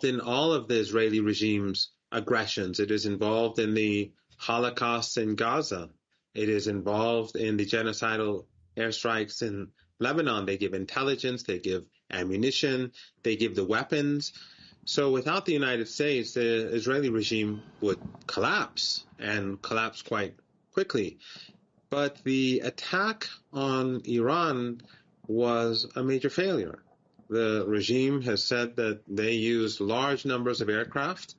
in all of the Israeli regime's aggressions. It is involved in the Holocaust in Gaza. It is involved in the genocidal airstrikes in Lebanon. They give intelligence, they give ammunition, they give the weapons. So without the United States, the Israeli regime would collapse, and collapse quite quickly. But the attack on Iran was a major failure. The regime has said that they used large numbers of aircraft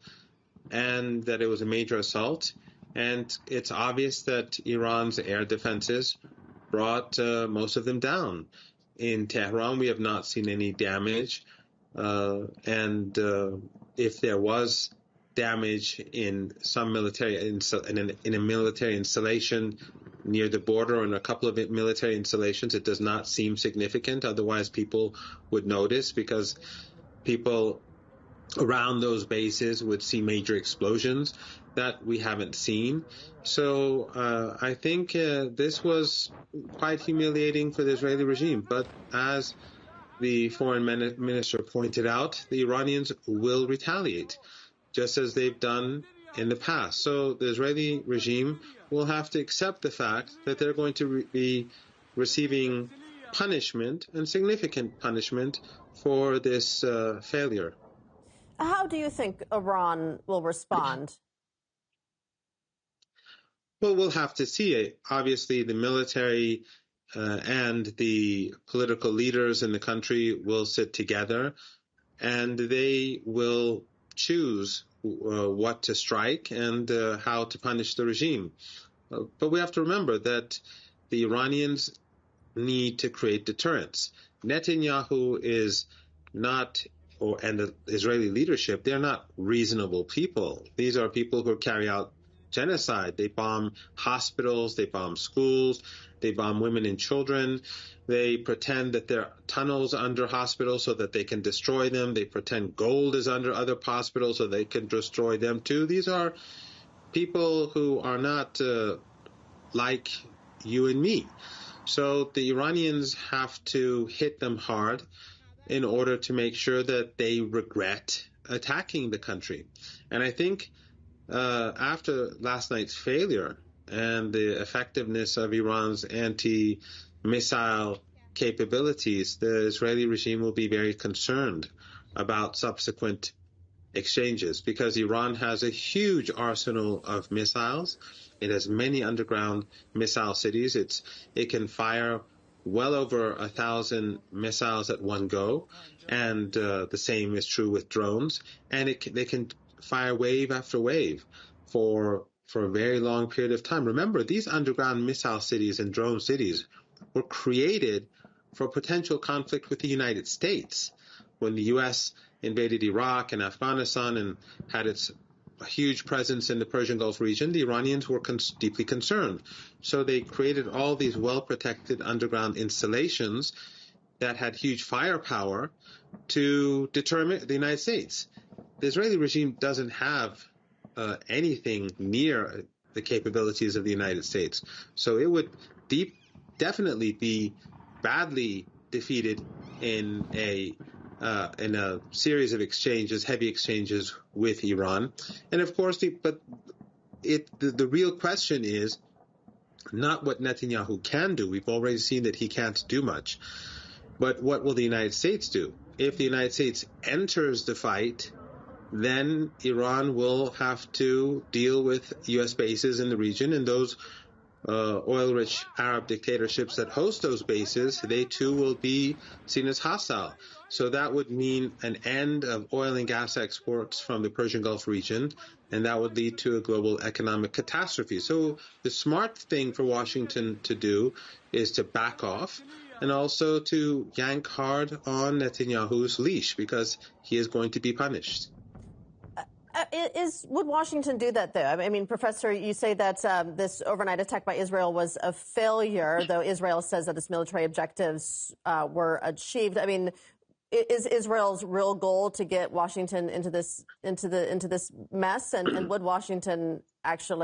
and that it was a major assault. And it's obvious that Iran's air defenses brought most of them down. In Tehran, we have not seen any damage. And if there was damage in some military in a military installation near the border or in a couple of military installations, it does not seem significant. Otherwise, people would notice, because people around those bases would see major explosions that we haven't seen. So I think this was quite humiliating for the Israeli regime. But as the foreign minister pointed out, the Iranians will retaliate, just as they've done in the past. So the Israeli regime will have to accept the fact that they're going to be receiving punishment, and significant punishment, for this failure. How do you think Iran will respond? Well, we'll have to see it. Obviously, the military and the political leaders in the country will sit together, and they will choose what to strike and how to punish the regime. But we have to remember that the Iranians need to create deterrence. Netanyahu is not, and the Israeli leadership, they're not reasonable people. These are people who carry out genocide. They bomb hospitals, they bomb schools, they bomb women and children. They pretend that there are tunnels under hospitals so that they can destroy them. They pretend gold is under other hospitals so they can destroy them too. These are people who are not like you and me. So the Iranians have to hit them hard in order to make sure that they regret attacking the country. And I think after last night's failure and the effectiveness of Iran's anti-missile capabilities, the Israeli regime will be very concerned about subsequent exchanges, because Iran has a huge arsenal of missiles. It has many underground missile cities. It can fire well over 1,000 missiles at one go, and the same is true with drones. And they can fire wave after wave for a very long period of time. Remember, these underground missile cities and drone cities were created for potential conflict with the United States. When the U.S. invaded Iraq and Afghanistan and had its huge presence in the Persian Gulf region, the Iranians were deeply concerned. So they created all these well-protected underground installations that had huge firepower to deter the United States. The Israeli regime doesn't have anything near the capabilities of the United States. So it would definitely be badly defeated in a series of exchanges, heavy exchanges with Iran. And of course, the real question is not what Netanyahu can do. We've already seen that he can't do much. But what will the United States do? If the United States enters the fight, then Iran will have to deal with U.S. bases in the region, and those oil-rich Arab dictatorships that host those bases, they too will be seen as hostile. So that would mean an end of oil and gas exports from the Persian Gulf region, and that would lead to a global economic catastrophe. So the smart thing for Washington to do is to back off, and also to yank hard on Netanyahu's leash, because he is going to be punished. Would Washington do that, though? I mean, Professor, you say that this overnight attack by Israel was a failure, though Israel says that its military objectives were achieved. I mean, is Israel's real goal to get Washington into this mess, and would Washington actually